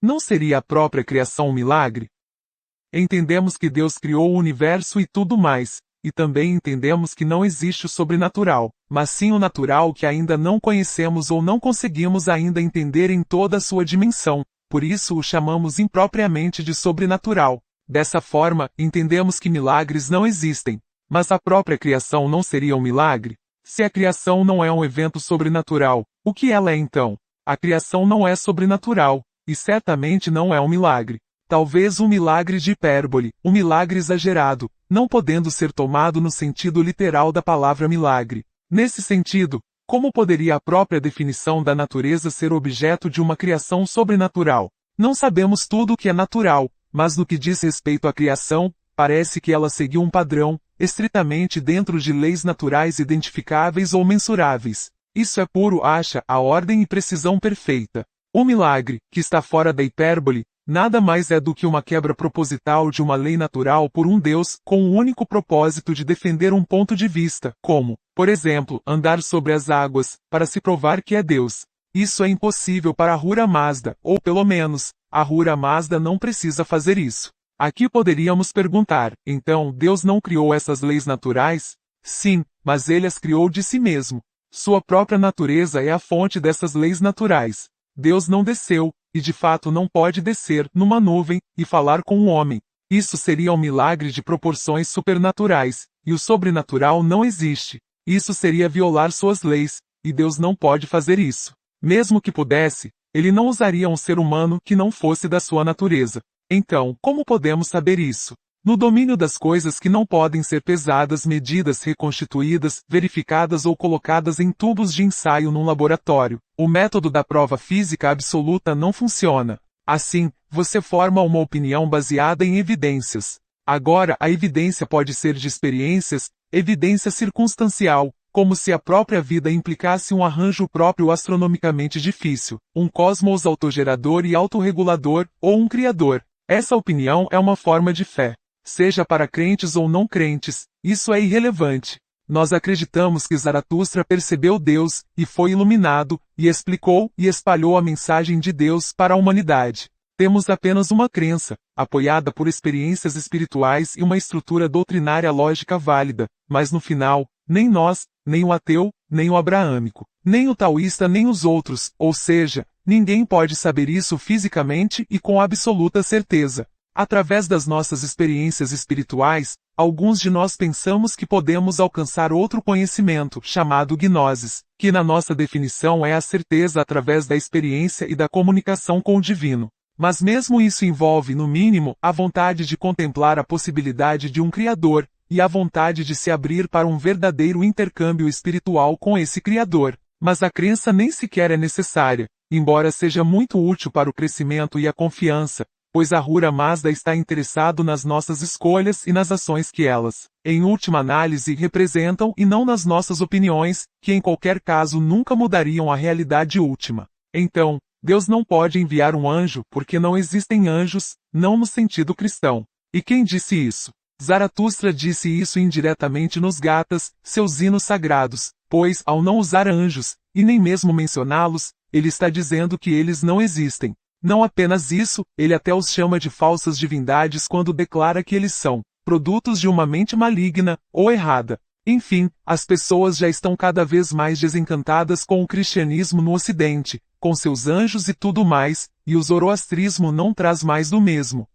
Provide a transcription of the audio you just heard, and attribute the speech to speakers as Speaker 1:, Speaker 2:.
Speaker 1: Não seria a própria criação um milagre? Entendemos que Deus criou o universo e tudo mais, e também entendemos que não existe o sobrenatural, mas sim o natural que ainda não conhecemos ou não conseguimos ainda entender em toda a sua dimensão, por isso o chamamos impropriamente de sobrenatural. Dessa forma, entendemos que milagres não existem. Mas a própria criação não seria um milagre? Se a criação não é um evento sobrenatural, o que ela é então? A criação não é sobrenatural, e certamente não é um milagre. Talvez um milagre de hipérbole, um milagre exagerado, não podendo ser tomado no sentido literal da palavra milagre. Nesse sentido, como poderia a própria definição da natureza ser objeto de uma criação sobrenatural? Não sabemos tudo o que é natural, mas no que diz respeito à criação, parece que ela seguiu um padrão, estritamente dentro de leis naturais identificáveis ou mensuráveis. Isso é puro acha a ordem e precisão perfeita. O milagre, que está fora da hipérbole, nada mais é do que uma quebra proposital de uma lei natural por um Deus, com o único propósito de defender um ponto de vista, como, por exemplo, andar sobre as águas, para se provar que é Deus. Isso é impossível para Ahura Mazda, ou pelo menos, Ahura Mazda não precisa fazer isso. Aqui poderíamos perguntar, então Deus não criou essas leis naturais? Sim, mas ele as criou de si mesmo. Sua própria natureza é a fonte dessas leis naturais. Deus não desceu, e de fato não pode descer, numa nuvem, e falar com um homem. Isso seria um milagre de proporções supernaturais, e o sobrenatural não existe. Isso seria violar suas leis, e Deus não pode fazer isso. Mesmo que pudesse, ele não usaria um ser humano que não fosse da sua natureza. Então, como podemos saber isso? No domínio das coisas que não podem ser pesadas, medidas, reconstituídas, verificadas ou colocadas em tubos de ensaio num laboratório, o método da prova física absoluta não funciona. Assim, você forma uma opinião baseada em evidências. Agora, a evidência pode ser de experiências, evidência circunstancial, como se a própria vida implicasse um arranjo próprio astronomicamente difícil, um cosmos autogerador e autorregulador, ou um criador. Essa opinião é uma forma de fé. Seja para crentes ou não crentes, isso é irrelevante. Nós acreditamos que Zaratustra percebeu Deus, e foi iluminado, e explicou e espalhou a mensagem de Deus para a humanidade. Temos apenas uma crença, apoiada por experiências espirituais e uma estrutura doutrinária lógica válida, mas no final, nem nós, nem o ateu, nem o abraâmico, nem o taoísta nem os outros, ou seja, ninguém pode saber isso fisicamente e com absoluta certeza. Através das nossas experiências espirituais, alguns de nós pensamos que podemos alcançar outro conhecimento, chamado gnosis, que na nossa definição é a certeza através da experiência e da comunicação com o divino. Mas mesmo isso envolve, no mínimo, a vontade de contemplar a possibilidade de um Criador, e a vontade de se abrir para um verdadeiro intercâmbio espiritual com esse Criador. Mas a crença nem sequer é necessária, embora seja muito útil para o crescimento e a confiança, pois Ahura Mazda está interessado nas nossas escolhas e nas ações que elas, em última análise, representam e não nas nossas opiniões, que em qualquer caso nunca mudariam a realidade última. Então, Deus não pode enviar um anjo porque não existem anjos, não no sentido cristão. E quem disse isso? Zaratustra disse isso indiretamente nos Gatas, seus hinos sagrados, pois, ao não usar anjos, e nem mesmo mencioná-los, ele está dizendo que eles não existem. Não apenas isso, ele até os chama de falsas divindades quando declara que eles são produtos de uma mente maligna, ou errada. Enfim, as pessoas já estão cada vez mais desencantadas com o cristianismo no Ocidente, com seus anjos e tudo mais, e o zoroastrismo não traz mais do mesmo.